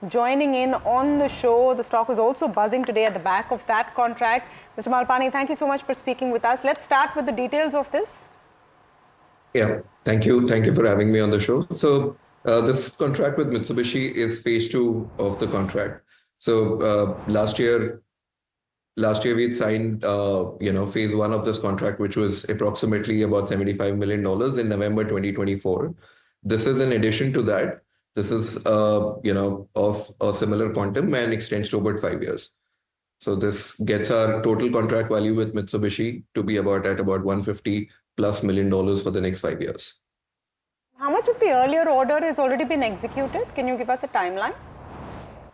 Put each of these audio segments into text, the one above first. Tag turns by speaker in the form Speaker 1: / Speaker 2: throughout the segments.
Speaker 1: joining in on the show. The stock was also buzzing today at the back of that contract. Mr. Malpani, thank you so much for speaking with us. Let's start with the details of this.
Speaker 2: Yeah, thank you. Thank you for having me on the show. So this contract with Mitsubishi is phase two of the contract. So last year we had signed, phase one of this contract, which was approximately about $75 million in November 2024. This is in addition to that. This is, of a similar quantum and extends to about 5 years. So this gets our total contract value with Mitsubishi to be about $150+ million for the next 5 years.
Speaker 1: How much of the earlier order has already been executed? Can you give us a timeline?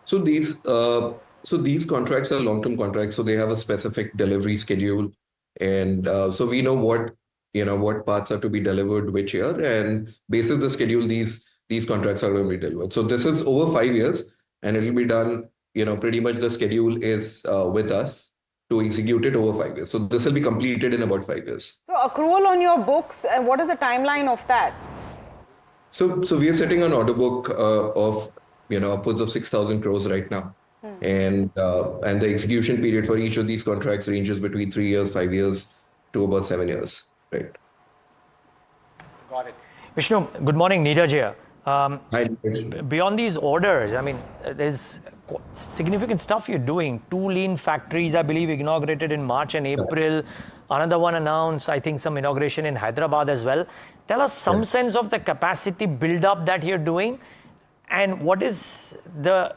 Speaker 2: So these contracts are long-term contracts, so they have a specific delivery schedule, and so we know what parts are to be delivered which year, and based on the schedule, these contracts are going to be delivered. So this is over 5 years, and it will be done. Pretty much the schedule is with us to execute it over 5 years. So this will be completed in about 5 years.
Speaker 1: So accrual on your books, and what is the timeline of that?
Speaker 2: So we are sitting on order book of upwards of 6,000 crores right now. And the execution period for each of these contracts ranges between 3 years, 5 years to about 7 years, right?
Speaker 3: Got it. Vishnu, good morning, Neeraj here.
Speaker 2: Hi, Neeraj.
Speaker 3: Beyond these orders, I mean, there's significant stuff you're doing. 2 lean factories, I believe, inaugurated in March and April. Another one announced, I think, some inauguration in Hyderabad as well. Tell us some sense of the capacity build-up that you're doing, and what is the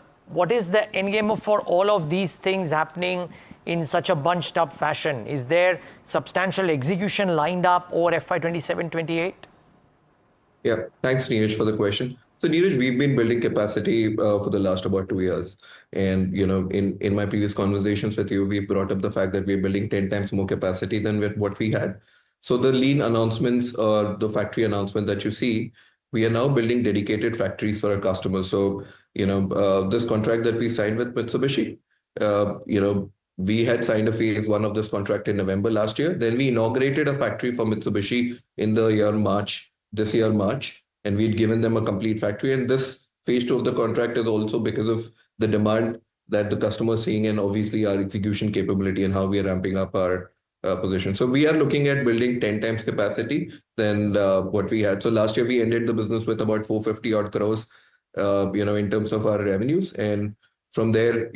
Speaker 3: end game for all of these things happening in such a bunched up fashion? Is there substantial execution lined up over FY 27-28?
Speaker 2: Yeah, thanks, Neeraj, for the question. So, Neeraj, we've been building capacity for the last about 2 years. And, in my previous conversations with you, we've brought up the fact that we're building 10 times more capacity than what we had. So the lean announcements, the factory announcement that you see, we are now building dedicated factories for our customers. So, this contract that we signed with Mitsubishi, we had signed a phase one of this contract in November last year. Then we inaugurated a factory for Mitsubishi in the year March, and we'd given them a complete factory. And this phase two of the contract is also because of the demand that the customer is seeing, and obviously our execution capability and how we are ramping up our position. So we are looking at building 10 times capacity than what we had. So last year we ended the business with about 450 odd crores, in terms of our revenues. And from there,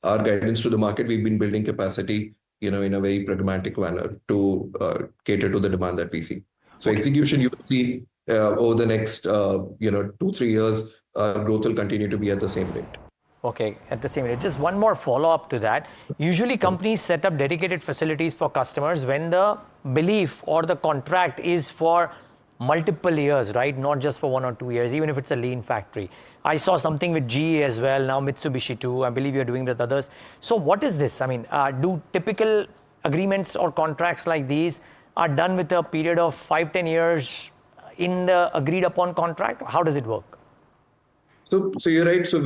Speaker 2: our guidance to the market, we've been building capacity, in a very pragmatic manner to cater to the demand that we see. So execution, you will see over the next, 2-3 years, growth will continue to be at the same rate.
Speaker 3: Okay, at the same rate. Just one more follow-up to that. Usually companies set up dedicated facilities for customers when the belief or the contract is for multiple years, right? Not just for 1 or 2 years, even if it's a lean factory. I saw something with GE as well, now Mitsubishi too. I believe you're doing with others. So what is this? I mean, do typical agreements or contracts like these are done with a period of 5-10 years in the agreed upon contract? How does it work?
Speaker 2: So you're right. So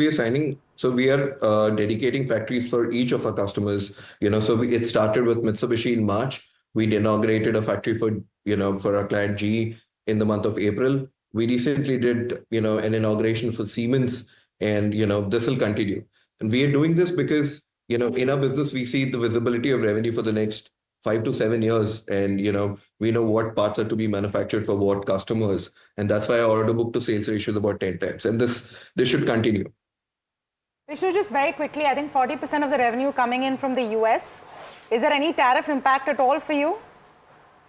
Speaker 2: we are dedicating factories for each of our customers. It started with Mitsubishi in March. We inaugurated a factory for our client GE in the month of April. We recently did, an inauguration for Siemens, and, this will continue. And we are doing this because, in our business, we see the visibility of revenue for the next 5 to 7 years. And, we know what parts are to be manufactured for what customers. And that's why our order book to sales ratio is about 10 times. And this should continue.
Speaker 1: Vishnu, just very quickly, I think 40% of the revenue coming in from the US. Is there any tariff impact at all for you?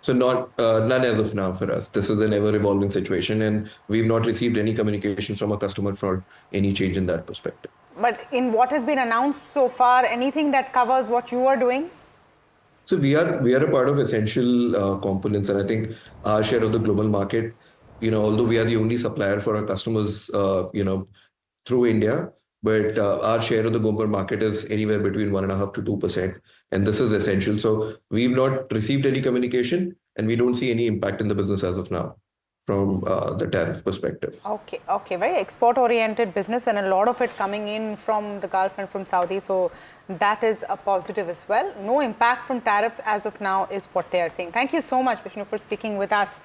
Speaker 2: So none as of now for us. This is an ever-evolving situation, and we've not received any communications from a customer for any change in that perspective.
Speaker 1: But in what has been announced so far, anything that covers what you are doing?
Speaker 2: So we are a part of essential components, and I think our share of the global market, although we are the only supplier for our customers, through India, but our share of the global market is anywhere between 1.5% to 2%, and this is essential. So we've not received any communication, and we don't see any impact in the business as of now from the tariff perspective.
Speaker 1: Okay, very export-oriented business, and a lot of it coming in from the Gulf and from Saudi, so that is a positive as well. No impact from tariffs as of now is what they are saying. Thank you so much, Vishnu, for speaking with us.